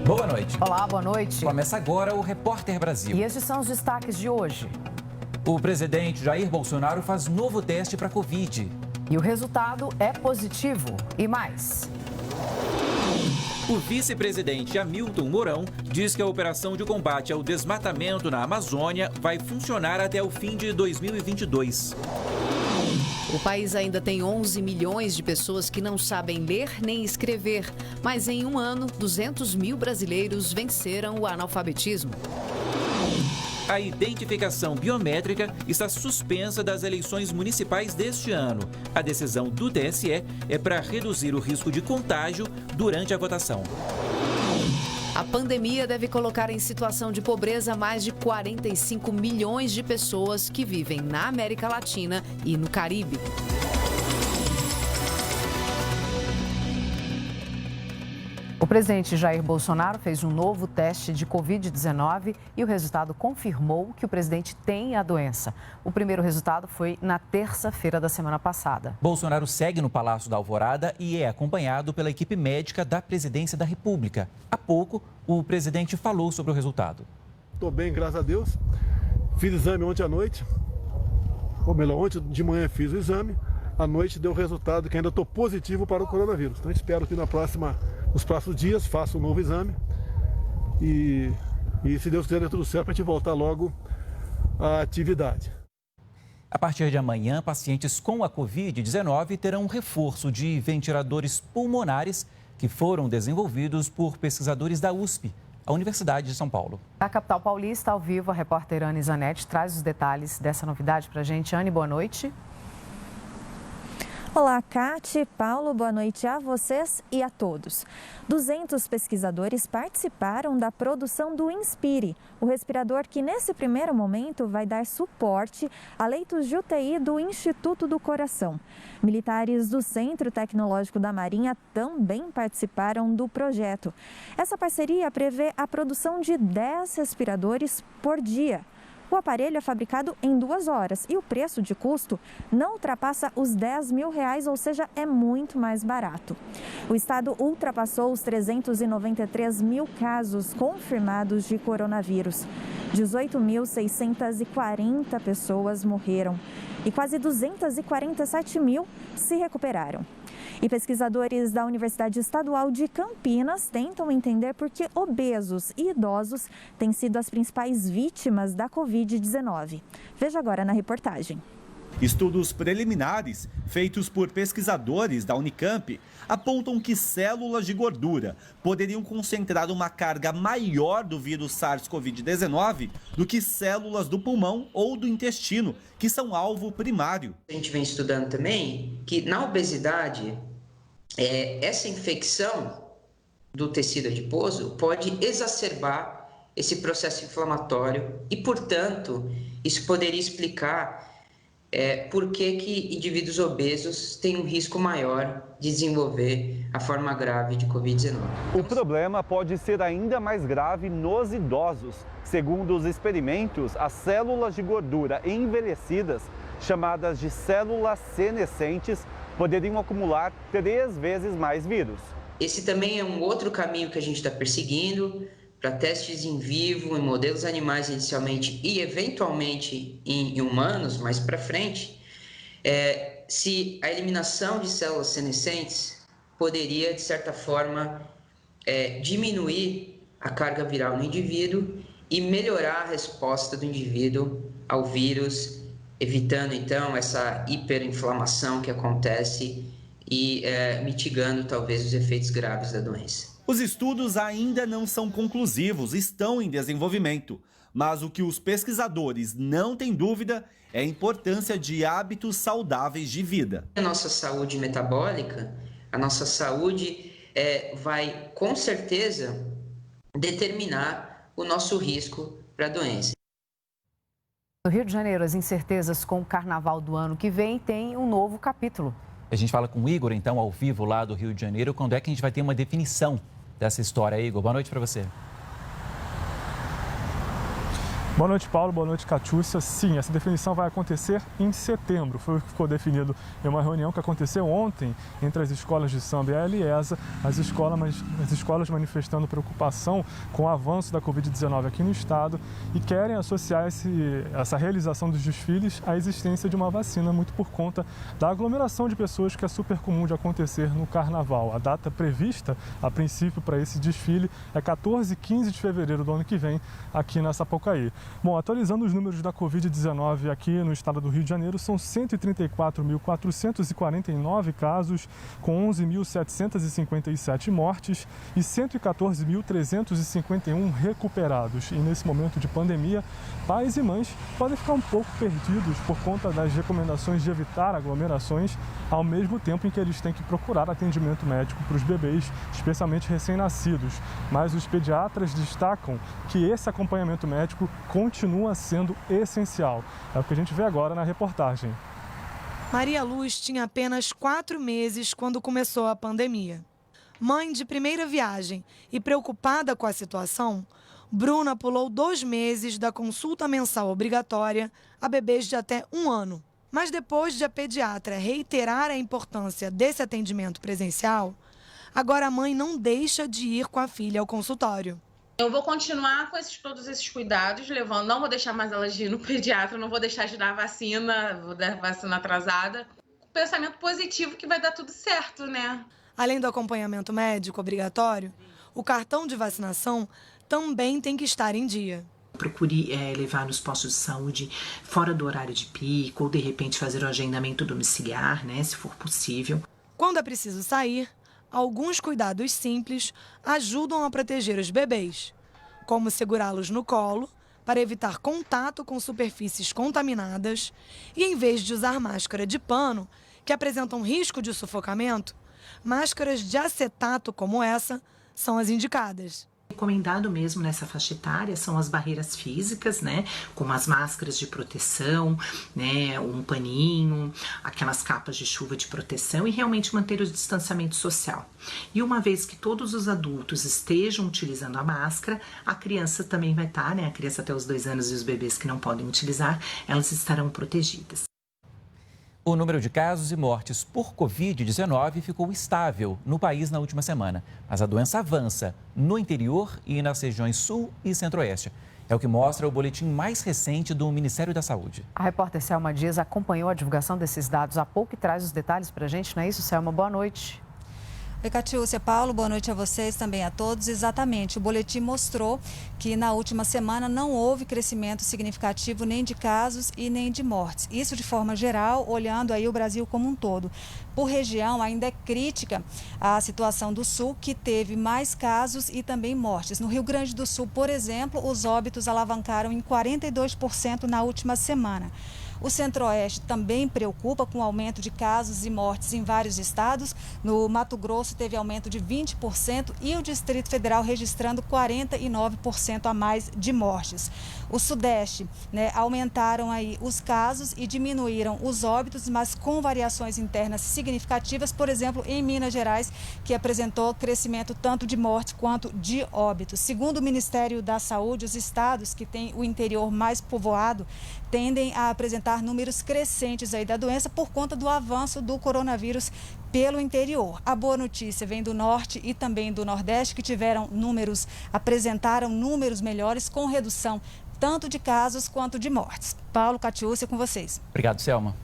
Boa noite. Olá, boa noite. Começa agora o Repórter Brasil. E estes são os destaques de hoje. O presidente Jair Bolsonaro faz novo teste para Covid. E o resultado é positivo. E mais. O vice-presidente Hamilton Mourão diz que a operação de combate ao desmatamento na Amazônia vai funcionar até o fim de 2022. O país ainda tem 11 milhões de pessoas que não sabem ler nem escrever, mas em um ano, 200 mil brasileiros venceram o analfabetismo. A identificação biométrica está suspensa das eleições municipais deste ano. A decisão do TSE é para reduzir o risco de contágio durante a votação. A pandemia deve colocar em situação de pobreza mais de 45 milhões de pessoas que vivem na América Latina e no Caribe. O presidente Jair Bolsonaro fez um novo teste de Covid-19 e o resultado confirmou que o presidente tem a doença. O primeiro resultado foi na terça-feira da semana passada. Bolsonaro segue no Palácio da Alvorada e é acompanhado pela equipe médica da Presidência da República. Há pouco, o presidente falou sobre o resultado. Estou bem, graças a Deus. Fiz exame ontem à noite. Ou melhor, ontem de manhã fiz o exame. À noite deu o resultado que ainda estou positivo para o coronavírus. Então espero que nos próximos dias faça um novo exame. E se Deus quiser, dê tudo certo para a gente voltar logo à atividade. A partir de amanhã, pacientes com a Covid-19 terão um reforço de ventiladores pulmonares que foram desenvolvidos por pesquisadores da USP, a Universidade de São Paulo. Da capital paulista, ao vivo, a repórter Anne Zanetti traz os detalhes dessa novidade para a gente. Anne, boa noite. Olá, Cate, Paulo, boa noite a vocês e a todos. 200 pesquisadores participaram da produção do Inspire, o respirador que nesse primeiro momento vai dar suporte a leitos de UTI do Instituto do Coração. Militares do Centro Tecnológico da Marinha também participaram do projeto. Essa parceria prevê a produção de 10 respiradores por dia. O aparelho é fabricado em 2 horas e o preço de custo não ultrapassa os R$10 mil, ou seja, é muito mais barato. O estado ultrapassou os 393 mil casos confirmados de coronavírus. 18.640 pessoas morreram e quase 247 mil se recuperaram. E pesquisadores da Universidade Estadual de Campinas tentam entender por que obesos e idosos têm sido as principais vítimas da Covid-19. Veja agora na reportagem. Estudos preliminares feitos por pesquisadores da Unicamp apontam que células de gordura poderiam concentrar uma carga maior do vírus SARS-CoV-19 do que células do pulmão ou do intestino, que são alvo primário. A gente vem estudando também que na obesidade, essa infecção do tecido adiposo pode exacerbar esse processo inflamatório e, portanto, isso poderia explicar por que indivíduos obesos têm um risco maior de desenvolver a forma grave de Covid-19. O problema pode ser ainda mais grave nos idosos. Segundo os experimentos, as células de gordura envelhecidas, chamadas de células senescentes, poderiam acumular 3 vezes mais vírus. Esse também é um outro caminho que a gente está perseguindo para testes em vivo, em modelos animais inicialmente e eventualmente em humanos mais para frente, se a eliminação de células senescentes poderia, de certa forma, diminuir a carga viral no indivíduo e melhorar a resposta do indivíduo ao vírus, evitando então essa hiperinflamação que acontece e mitigando talvez os efeitos graves da doença. Os estudos ainda não são conclusivos, estão em desenvolvimento. Mas o que os pesquisadores não têm dúvida é a importância de hábitos saudáveis de vida. A nossa saúde metabólica, a nossa saúde vai com certeza determinar o nosso risco para a doença. No Rio de Janeiro, as incertezas com o carnaval do ano que vem têm um novo capítulo. A gente fala com o Igor, então, ao vivo lá do Rio de Janeiro. Quando é que a gente vai ter uma definição dessa história, Igor? Boa noite para você. Boa noite, Paulo. Boa noite, Catiúcia. Sim, essa definição vai acontecer em setembro. Foi o que ficou definido em uma reunião que aconteceu ontem entre as escolas de samba e a Eliesa, as escolas manifestando preocupação com o avanço da Covid-19 aqui no estado e querem associar essa realização dos desfiles à existência de uma vacina, muito por conta da aglomeração de pessoas que é super comum de acontecer no carnaval. A data prevista, a princípio, para esse desfile é 14 e 15 de fevereiro do ano que vem, aqui na Sapucaí. Bom, atualizando os números da Covid-19 aqui no estado do Rio de Janeiro, são 134.449 casos, com 11.757 mortes e 114.351 recuperados. E nesse momento de pandemia, pais e mães podem ficar um pouco perdidos por conta das recomendações de evitar aglomerações, ao mesmo tempo em que eles têm que procurar atendimento médico para os bebês, especialmente recém-nascidos. Mas os pediatras destacam que esse acompanhamento médico continua sendo essencial. É o que a gente vê agora na reportagem. Maria Luz tinha apenas 4 meses quando começou a pandemia. Mãe de primeira viagem e preocupada com a situação, Bruna pulou 2 meses da consulta mensal obrigatória a bebês de até 1 ano. Mas depois de a pediatra reiterar a importância desse atendimento presencial, agora a mãe não deixa de ir com a filha ao consultório. Eu vou continuar com todos esses cuidados, não vou deixar mais elas ir no pediatra, não vou deixar de dar vacina, vou dar vacina atrasada. Pensamento positivo que vai dar tudo certo, né? Além do acompanhamento médico obrigatório, o cartão de vacinação também tem que estar em dia. Procure levar nos postos de saúde fora do horário de pico ou, de repente, fazer o agendamento domiciliar, né, se for possível. Quando é preciso sair, alguns cuidados simples ajudam a proteger os bebês, como segurá-los no colo para evitar contato com superfícies contaminadas e, em vez de usar máscara de pano, que apresentam risco de sufocamento, máscaras de acetato como essa são as indicadas. Recomendado mesmo nessa faixa etária são as barreiras físicas, né, como as máscaras de proteção, né, um paninho, aquelas capas de chuva de proteção e realmente manter o distanciamento social. E uma vez que todos os adultos estejam utilizando a máscara, a criança também vai estar, né, a criança até os 2 anos e os bebês que não podem utilizar, elas estarão protegidas. O número de casos e mortes por Covid-19 ficou estável no país na última semana, mas a doença avança no interior e nas regiões sul e centro-oeste. É o que mostra o boletim mais recente do Ministério da Saúde. A repórter Selma Dias acompanhou a divulgação desses dados há pouco e traz os detalhes para a gente, não é isso, Selma? Boa noite. Oi, Catiúcia, Paulo, boa noite a vocês, também a todos. Exatamente, o boletim mostrou que na última semana não houve crescimento significativo nem de casos e nem de mortes. Isso de forma geral, olhando aí o Brasil como um todo. Por região, ainda é crítica a situação do Sul, que teve mais casos e também mortes. No Rio Grande do Sul, por exemplo, os óbitos alavancaram em 42% na última semana. O Centro-Oeste também preocupa com o aumento de casos e mortes em vários estados. No Mato Grosso teve aumento de 20% e o Distrito Federal registrando 49% a mais de mortes. O Sudeste, né, aumentaram aí os casos e diminuíram os óbitos, mas com variações internas significativas, por exemplo, em Minas Gerais, que apresentou crescimento tanto de mortes quanto de óbitos. Segundo o Ministério da Saúde, os estados que têm o interior mais povoado tendem a apresentar números crescentes aí da doença por conta do avanço do coronavírus pelo interior. A boa notícia vem do norte e também do nordeste, que apresentaram números melhores com redução tanto de casos quanto de mortes. Paulo, Catiúcia, com vocês. Obrigado, Selma.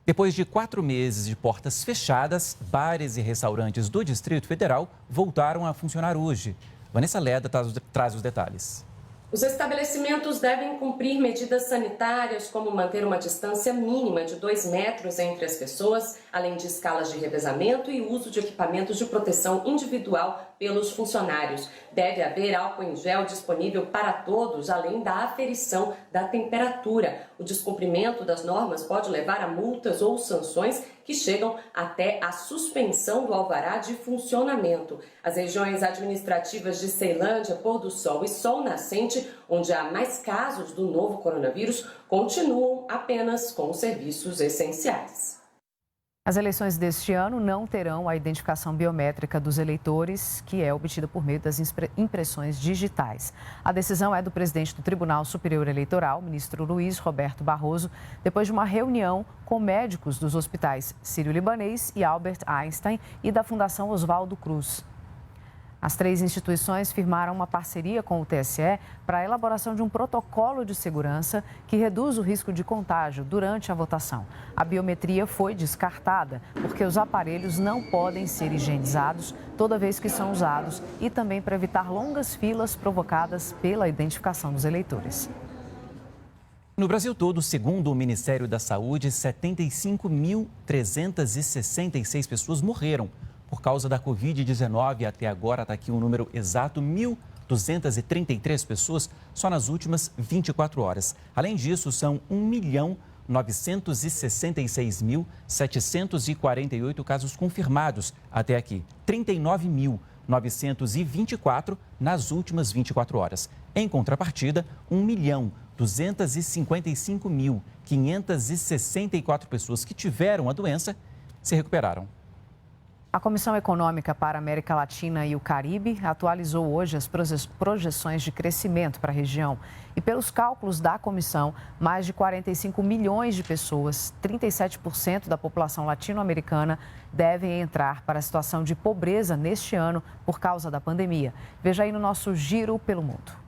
Depois de 4 meses de portas fechadas, bares e restaurantes do Distrito Federal voltaram a funcionar hoje. Vanessa Leda traz os detalhes. Os estabelecimentos devem cumprir medidas sanitárias, como manter uma distância mínima de 2 metros entre as pessoas, além de escalas de revezamento e uso de equipamentos de proteção individual pelos funcionários. Deve haver álcool em gel disponível para todos, além da aferição da temperatura. O descumprimento das normas pode levar a multas ou sanções que chegam até a suspensão do alvará de funcionamento. As regiões administrativas de Ceilândia, Pôr do Sol e Sol Nascente, onde há mais casos do novo coronavírus, continuam apenas com serviços essenciais. As eleições deste ano não terão a identificação biométrica dos eleitores, que é obtida por meio das impressões digitais. A decisão é do presidente do Tribunal Superior Eleitoral, ministro Luiz Roberto Barroso, depois de uma reunião com médicos dos hospitais Sírio-Libanês e Albert Einstein e da Fundação Oswaldo Cruz. As 3 instituições firmaram uma parceria com o TSE para a elaboração de um protocolo de segurança que reduz o risco de contágio durante a votação. A biometria foi descartada porque os aparelhos não podem ser higienizados toda vez que são usados e também para evitar longas filas provocadas pela identificação dos eleitores. No Brasil todo, segundo o Ministério da Saúde, 75.366 pessoas morreram por causa da Covid-19. Até agora, está aqui um número exato, 1.233 pessoas só nas últimas 24 horas. Além disso, são 1.966.748 casos confirmados até aqui, 39.924 nas últimas 24 horas. Em contrapartida, 1.255.564 pessoas que tiveram a doença se recuperaram. A Comissão Econômica para a América Latina e o Caribe atualizou hoje as projeções de crescimento para a região. E pelos cálculos da comissão, mais de 45 milhões de pessoas, 37% da população latino-americana, devem entrar para a situação de pobreza neste ano por causa da pandemia. Veja aí no nosso Giro pelo Mundo.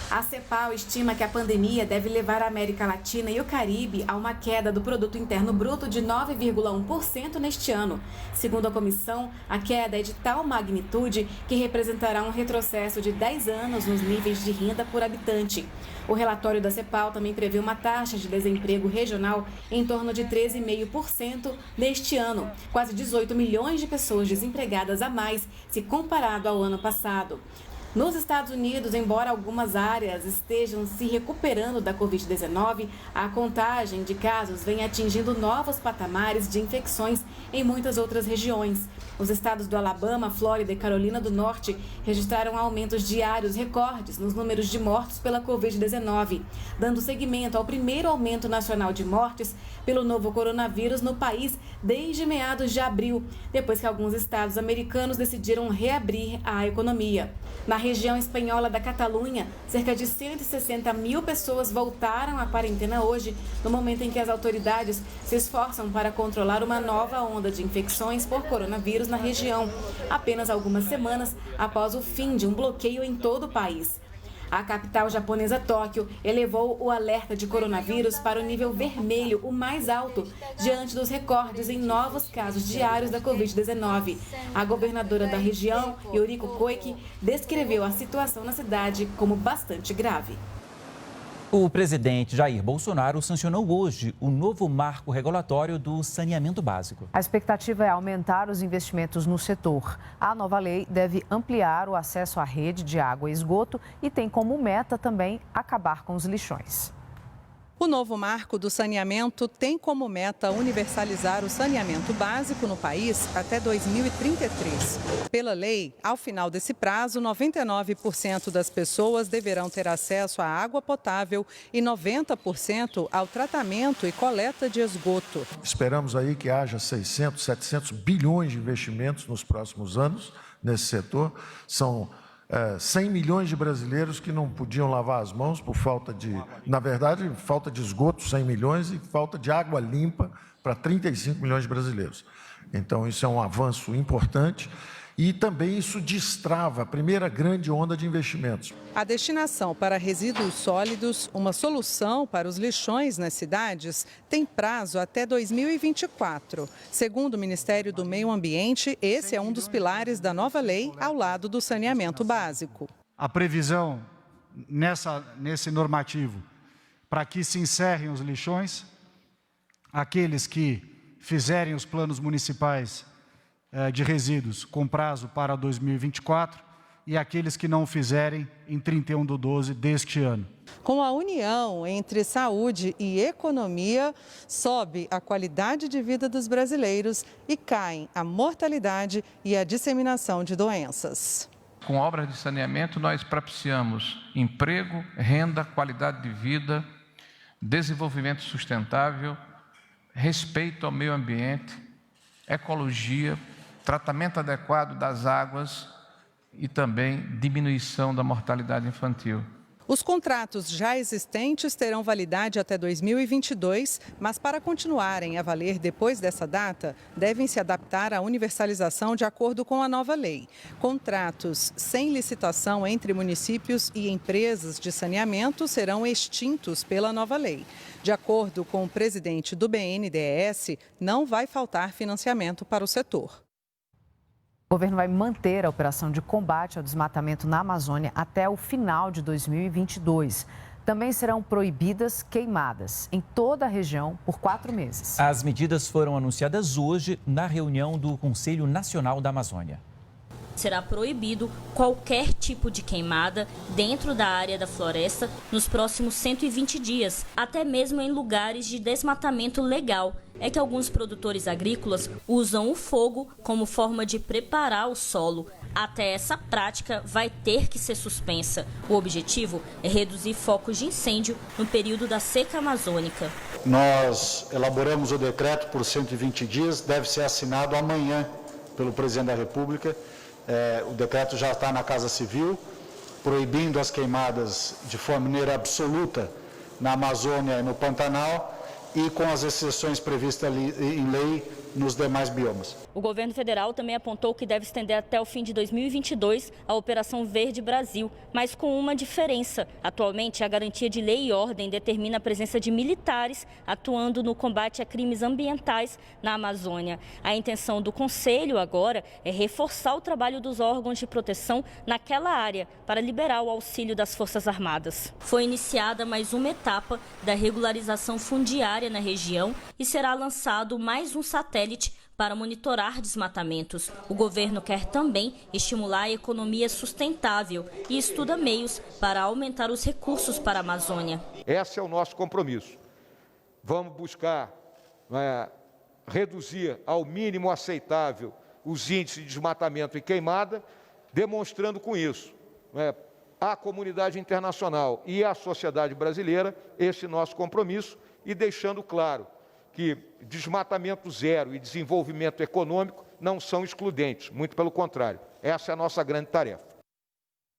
A CEPAL estima que a pandemia deve levar a América Latina e o Caribe a uma queda do Produto Interno Bruto de 9,1% neste ano. Segundo a comissão, a queda é de tal magnitude que representará um retrocesso de 10 anos nos níveis de renda por habitante. O relatório da CEPAL também prevê uma taxa de desemprego regional em torno de 13,5% neste ano, quase 18 milhões de pessoas desempregadas a mais se comparado ao ano passado. Nos Estados Unidos, embora algumas áreas estejam se recuperando da Covid-19, a contagem de casos vem atingindo novos patamares de infecções em muitas outras regiões. Os estados do Alabama, Flórida e Carolina do Norte registraram aumentos diários recordes nos números de mortos pela Covid-19, dando seguimento ao primeiro aumento nacional de mortes pelo novo coronavírus no país desde meados de abril, depois que alguns estados americanos decidiram reabrir a economia. Na região espanhola da Catalunha, cerca de 160 mil pessoas voltaram à quarentena hoje, no momento em que as autoridades se esforçam para controlar uma nova onda de infecções por coronavírus na região, apenas algumas semanas após o fim de um bloqueio em todo o país. A capital japonesa, Tóquio, elevou o alerta de coronavírus para o nível vermelho, o mais alto, diante dos recordes em novos casos diários da Covid-19. A governadora da região, Yoriko Koike, descreveu a situação na cidade como bastante grave. O presidente Jair Bolsonaro sancionou hoje o novo marco regulatório do saneamento básico. A expectativa é aumentar os investimentos no setor. A nova lei deve ampliar o acesso à rede de água e esgoto e tem como meta também acabar com os lixões. O novo marco do saneamento tem como meta universalizar o saneamento básico no país até 2033. Pela lei, ao final desse prazo, 99% das pessoas deverão ter acesso à água potável e 90% ao tratamento e coleta de esgoto. Esperamos aí que haja 600, 700 bilhões de investimentos nos próximos anos nesse setor. São 100 milhões de brasileiros que não podiam lavar as mãos por falta de esgoto, 100 milhões, e falta de água limpa para 35 milhões de brasileiros. Então, isso é um avanço importante e também isso destrava a primeira grande onda de investimentos. A destinação para resíduos sólidos, uma solução para os lixões nas cidades, tem prazo até 2024. Segundo o Ministério do Meio Ambiente, esse é um dos pilares da nova lei ao lado do saneamento básico. A previsão nesse normativo para que se encerrem os lixões, aqueles que fizerem os planos municipais de resíduos com prazo para 2024 e aqueles que não fizerem em 31/12 deste ano. Com a união entre saúde e economia, sobe a qualidade de vida dos brasileiros e caem a mortalidade e a disseminação de doenças. Com obras de saneamento, nós propiciamos emprego, renda, qualidade de vida, desenvolvimento sustentável, respeito ao meio ambiente ecologia, tratamento adequado das águas e também diminuição da mortalidade infantil. Os contratos já existentes terão validade até 2022, mas para continuarem a valer depois dessa data, devem se adaptar à universalização de acordo com a nova lei. Contratos sem licitação entre municípios e empresas de saneamento serão extintos pela nova lei. De acordo com o presidente do BNDES, não vai faltar financiamento para o setor. O governo vai manter a operação de combate ao desmatamento na Amazônia até o final de 2022. Também serão proibidas queimadas em toda a região por 4 meses. As medidas foram anunciadas hoje na reunião do Conselho Nacional da Amazônia. Será proibido qualquer tipo de queimada dentro da área da floresta nos próximos 120 dias, até mesmo em lugares de desmatamento legal. É que alguns produtores agrícolas usam o fogo como forma de preparar o solo. Até essa prática vai ter que ser suspensa. O objetivo é reduzir focos de incêndio no período da seca amazônica. Nós elaboramos o decreto por 120 dias, deve ser assinado amanhã pelo presidente da República. O decreto já está na Casa Civil, proibindo as queimadas de maneira absoluta na Amazônia e no Pantanal e com as exceções previstas em lei nos demais biomas. O governo federal também apontou que deve estender até o fim de 2022 a Operação Verde Brasil, mas com uma diferença. Atualmente, a garantia de lei e ordem determina a presença de militares atuando no combate a crimes ambientais na Amazônia. A intenção do Conselho agora é reforçar o trabalho dos órgãos de proteção naquela área para liberar o auxílio das Forças Armadas. Foi iniciada mais uma etapa da regularização fundiária na região e será lançado mais um satélite para monitorar desmatamentos. O governo quer também estimular a economia sustentável e estuda meios para aumentar os recursos para a Amazônia. Esse é o nosso compromisso. Vamos buscar reduzir ao mínimo aceitável os índices de desmatamento e queimada, demonstrando com isso à comunidade internacional e à sociedade brasileira esse nosso compromisso e deixando claro que desmatamento zero e desenvolvimento econômico não são excludentes, muito pelo contrário. Essa é a nossa grande tarefa.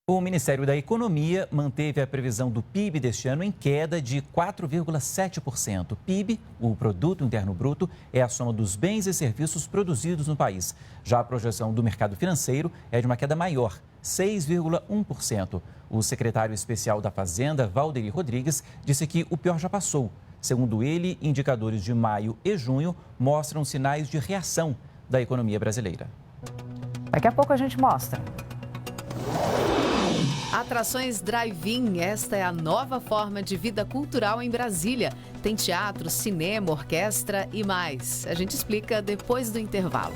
O Ministério da Economia manteve a previsão do PIB deste ano em queda de 4,7%. PIB, o Produto Interno Bruto, é a soma dos bens e serviços produzidos no país. Já a projeção do mercado financeiro é de uma queda maior, 6,1%. O secretário especial da Fazenda, Valderi Rodrigues, disse que o pior já passou. Segundo ele, indicadores de maio e junho mostram sinais de reação da economia brasileira. Daqui a pouco a gente mostra. Atrações Drive-In, esta é a nova forma de vida cultural em Brasília. Tem teatro, cinema, orquestra e mais. A gente explica depois do intervalo.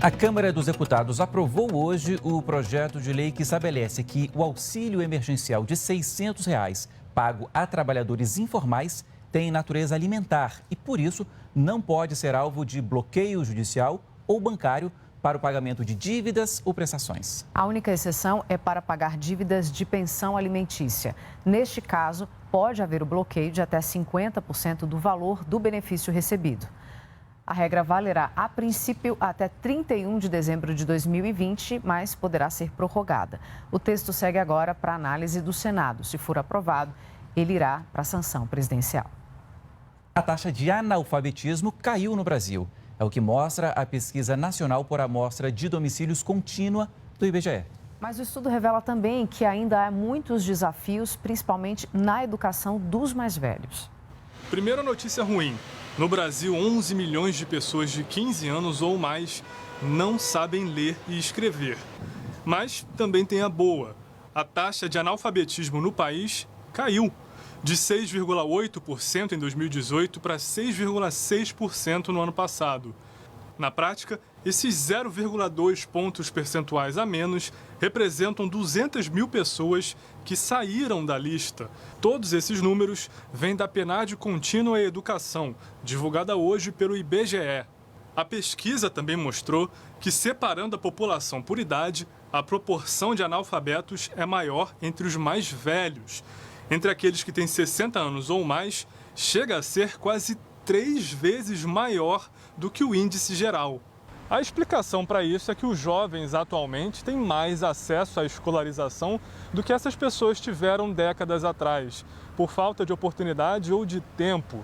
A Câmara dos Deputados aprovou hoje o projeto de lei que estabelece que o auxílio emergencial de R$ 600 pago a trabalhadores informais tem natureza alimentar e, por isso, não pode ser alvo de bloqueio judicial ou bancário para o pagamento de dívidas ou prestações. A única exceção é para pagar dívidas de pensão alimentícia. Neste caso, pode haver o bloqueio de até 50% do valor do benefício recebido. A regra valerá, a princípio, até 31 de dezembro de 2020, mas poderá ser prorrogada. O texto segue agora para análise do Senado. Se for aprovado, ele irá para a sanção presidencial. A taxa de analfabetismo caiu no Brasil. É o que mostra a Pesquisa Nacional por Amostra de Domicílios Contínua do IBGE. Mas o estudo revela também que ainda há muitos desafios, principalmente na educação dos mais velhos. Primeira notícia ruim. No Brasil, 11 milhões de pessoas de 15 anos ou mais não sabem ler e escrever. Mas também tem a boa. A taxa de analfabetismo no país caiu de 6,8% em 2018 para 6,6% no ano passado. Na prática, esses 0,2 pontos percentuais a menos representam 200 mil pessoas que saíram da lista. Todos esses números vêm da PNAD Contínua e Educação, divulgada hoje pelo IBGE. A pesquisa também mostrou que, separando a população por idade, a proporção de analfabetos é maior entre os mais velhos. Entre aqueles que têm 60 anos ou mais, chega a ser quase 3 vezes maior do que o índice geral. A explicação para isso é que os jovens atualmente têm mais acesso à escolarização do que essas pessoas tiveram décadas atrás, por falta de oportunidade ou de tempo.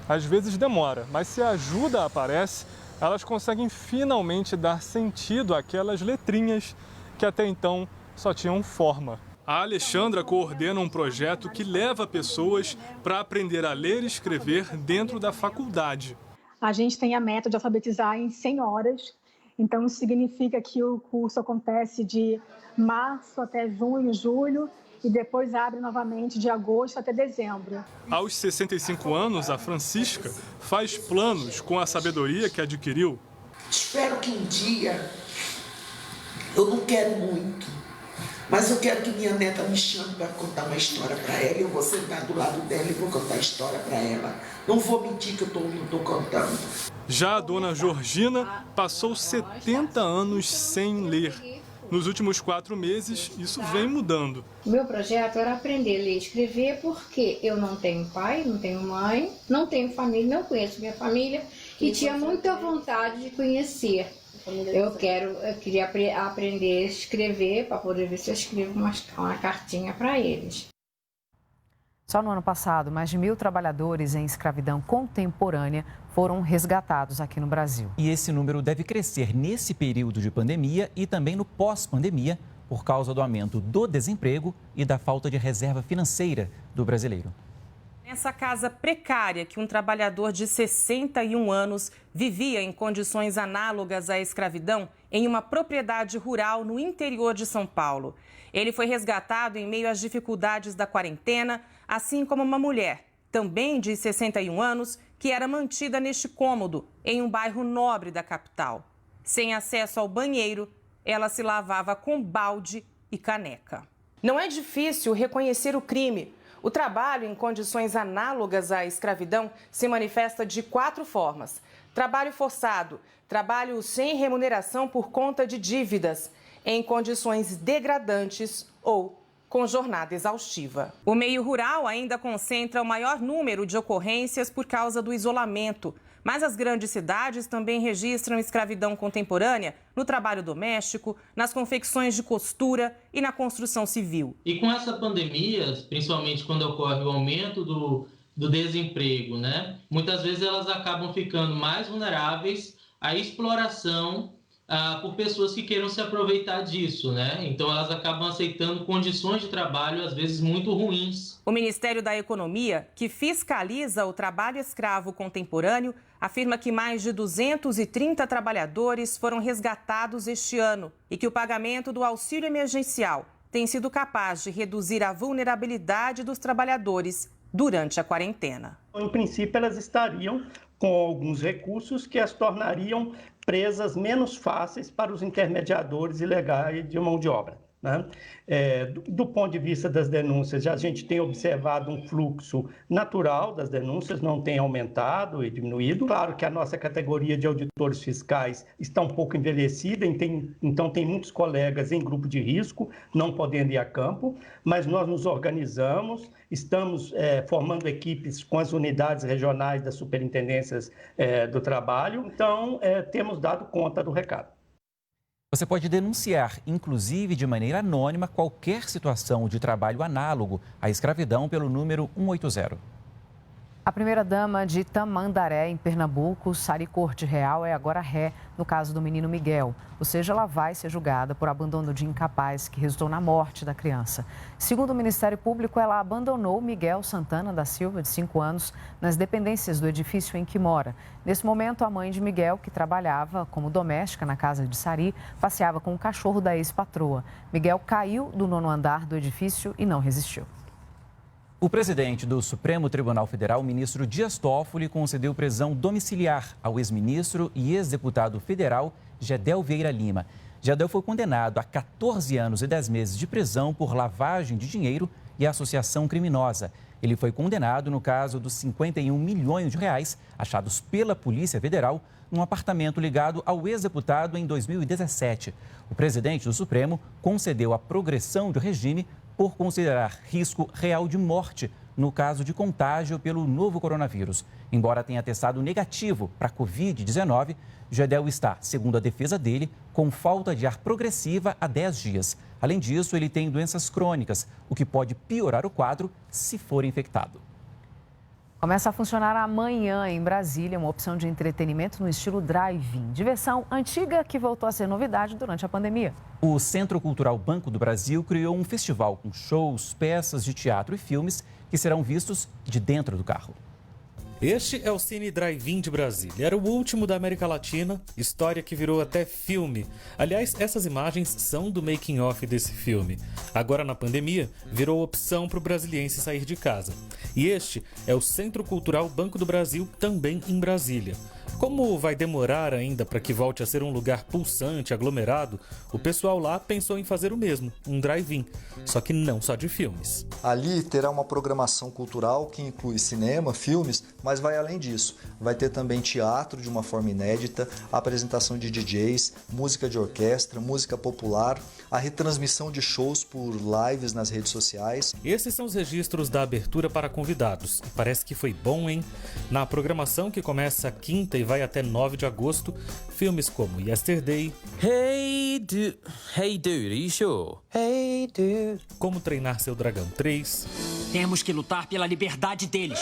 Às vezes demora, mas se a ajuda aparece, elas conseguem finalmente dar sentido àquelas letrinhas que até então só tinham forma. A Alexandra coordena um projeto que leva pessoas para aprender a ler e escrever dentro da faculdade. A gente tem a meta de alfabetizar em 100 horas, então isso significa que o curso acontece de março até junho, julho, e depois abre novamente de agosto até dezembro. Aos 65 anos, a Francisca faz planos com a sabedoria que adquiriu. Espero que um dia, eu não quero muito, mas eu quero que minha neta me chame para contar uma história para ela. Eu vou sentar do lado dela e vou contar a história para ela. Não vou mentir que eu não estou contando. Já a dona Georgina passou 70 anos sem ler. Nos últimos 4 meses, isso vem mudando. O meu projeto era aprender a ler e escrever porque eu não tenho pai, não tenho mãe, não tenho família, não conheço minha família e tinha muita vontade de conhecer. Eu queria aprender a escrever para poder ver se eu escrevo uma cartinha para eles. Só no ano passado, mais de 1.000 trabalhadores em escravidão contemporânea foram resgatados aqui no Brasil. E esse número deve crescer nesse período de pandemia e também no pós-pandemia, por causa do aumento do desemprego e da falta de reserva financeira do brasileiro. Nessa casa precária que um trabalhador de 61 anos vivia em condições análogas à escravidão em uma propriedade rural no interior de São Paulo. Ele foi resgatado em meio às dificuldades da quarentena, assim como uma mulher, também de 61 anos, que era mantida neste cômodo, em um bairro nobre da capital. Sem acesso ao banheiro, ela se lavava com balde e caneca. Não é difícil reconhecer o crime. O trabalho em condições análogas à escravidão se manifesta de 4 formas: trabalho forçado, trabalho sem remuneração por conta de dívidas, em condições degradantes ou com jornada exaustiva. O meio rural ainda concentra o maior número de ocorrências por causa do isolamento, mas as grandes cidades também registram escravidão contemporânea no trabalho doméstico, nas confecções de costura e na construção civil. E com essa pandemia, principalmente quando ocorre o aumento do desemprego, né? Muitas vezes elas acabam ficando mais vulneráveis à exploração por pessoas que queiram se aproveitar disso, né? Então elas acabam aceitando condições de trabalho às vezes muito ruins. O Ministério da Economia, que fiscaliza o trabalho escravo contemporâneo, afirma que mais de 230 trabalhadores foram resgatados este ano e que o pagamento do auxílio emergencial tem sido capaz de reduzir a vulnerabilidade dos trabalhadores durante a quarentena. Em princípio, elas estariam com alguns recursos que as tornariam presas menos fáceis para os intermediadores ilegais de mão de obra. Né? Do ponto de vista das denúncias, a gente tem observado um fluxo natural das denúncias, não tem aumentado e diminuído. Claro que a nossa categoria de auditores fiscais está um pouco envelhecida, então tem muitos colegas em grupo de risco, não podendo ir a campo, mas nós nos organizamos, estamos formando equipes com as unidades regionais das superintendências do trabalho, então temos dado conta do recado. Você pode denunciar, inclusive de maneira anônima, qualquer situação de trabalho análogo à escravidão pelo número 180. A primeira-dama de Tamandaré, em Pernambuco, Sari Corte Real, é agora ré no caso do menino Miguel. Ou seja, ela vai ser julgada por abandono de incapaz que resultou na morte da criança. Segundo o Ministério Público, ela abandonou Miguel Santana da Silva, de 5 anos, nas dependências do edifício em que mora. Nesse momento, a mãe de Miguel, que trabalhava como doméstica na casa de Sari, passeava com o cachorro da ex-patroa. Miguel caiu do 9º andar do edifício e não resistiu. O presidente do Supremo Tribunal Federal, ministro Dias Toffoli, concedeu prisão domiciliar ao ex-ministro e ex-deputado federal Gedel Vieira Lima. Gedel foi condenado a 14 anos e 10 meses de prisão por lavagem de dinheiro e associação criminosa. Ele foi condenado no caso dos 51 milhões de reais achados pela Polícia Federal num apartamento ligado ao ex-deputado em 2017. O presidente do Supremo concedeu a progressão do regime por considerar risco real de morte no caso de contágio pelo novo coronavírus. Embora tenha testado negativo para a Covid-19, Gedel está, segundo a defesa dele, com falta de ar progressiva há 10 dias. Além disso, ele tem doenças crônicas, o que pode piorar o quadro se for infectado. Começa a funcionar amanhã em Brasília uma opção de entretenimento no estilo drive-in. Diversão antiga que voltou a ser novidade durante a pandemia. O Centro Cultural Banco do Brasil criou um festival com shows, peças de teatro e filmes que serão vistos de dentro do carro. Este é o Cine Drive-In de Brasília. Era o último da América Latina, história que virou até filme. Aliás, essas imagens são do making-of desse filme. Agora, na pandemia, virou opção para o brasiliense sair de casa. E este é o Centro Cultural Banco do Brasil, também em Brasília. Como vai demorar ainda para que volte a ser um lugar pulsante, aglomerado, o pessoal lá pensou em fazer o mesmo, um drive-in, só que não só de filmes. Ali terá uma programação cultural que inclui cinema, filmes, mas vai além disso. Vai ter também teatro de uma forma inédita, apresentação de DJs, música de orquestra, música popular, a retransmissão de shows por lives nas redes sociais. Esses são os registros da abertura para convidados. E parece que foi bom, hein? Na programação que começa quinta e vai até 9 de agosto, filmes como Yesterday, Hey Dude, are you sure? Hey Dude. Como Treinar Seu Dragão 3. Temos que lutar pela liberdade deles.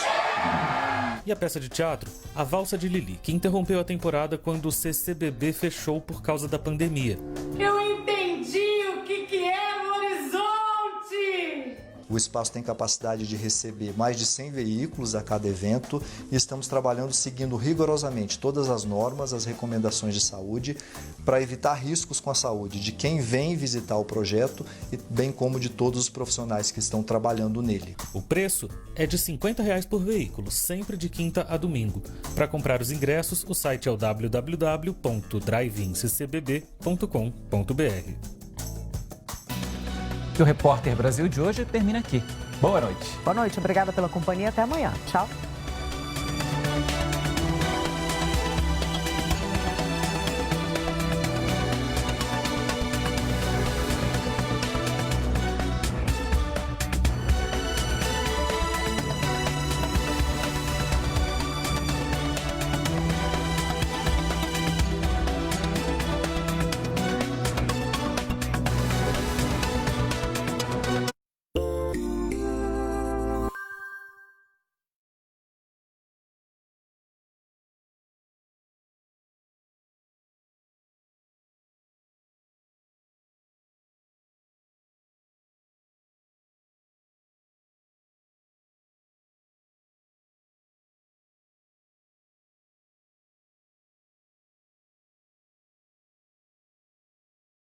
E a peça de teatro, A Valsa de Lili, que interrompeu a temporada quando o CCBB fechou por causa da pandemia. Eu entendi o que é o horizonte! O espaço tem capacidade de receber mais de 100 veículos a cada evento e estamos trabalhando seguindo rigorosamente todas as normas, as recomendações de saúde, para evitar riscos com a saúde de quem vem visitar o projeto, e bem como de todos os profissionais que estão trabalhando nele. O preço é de R$ 50 por veículo, sempre de quinta a domingo. Para comprar os ingressos, o site é o www.driveincccbb.com.br. O Repórter Brasil de hoje termina aqui. Boa noite. Boa noite, obrigada pela companhia. Até amanhã. Tchau.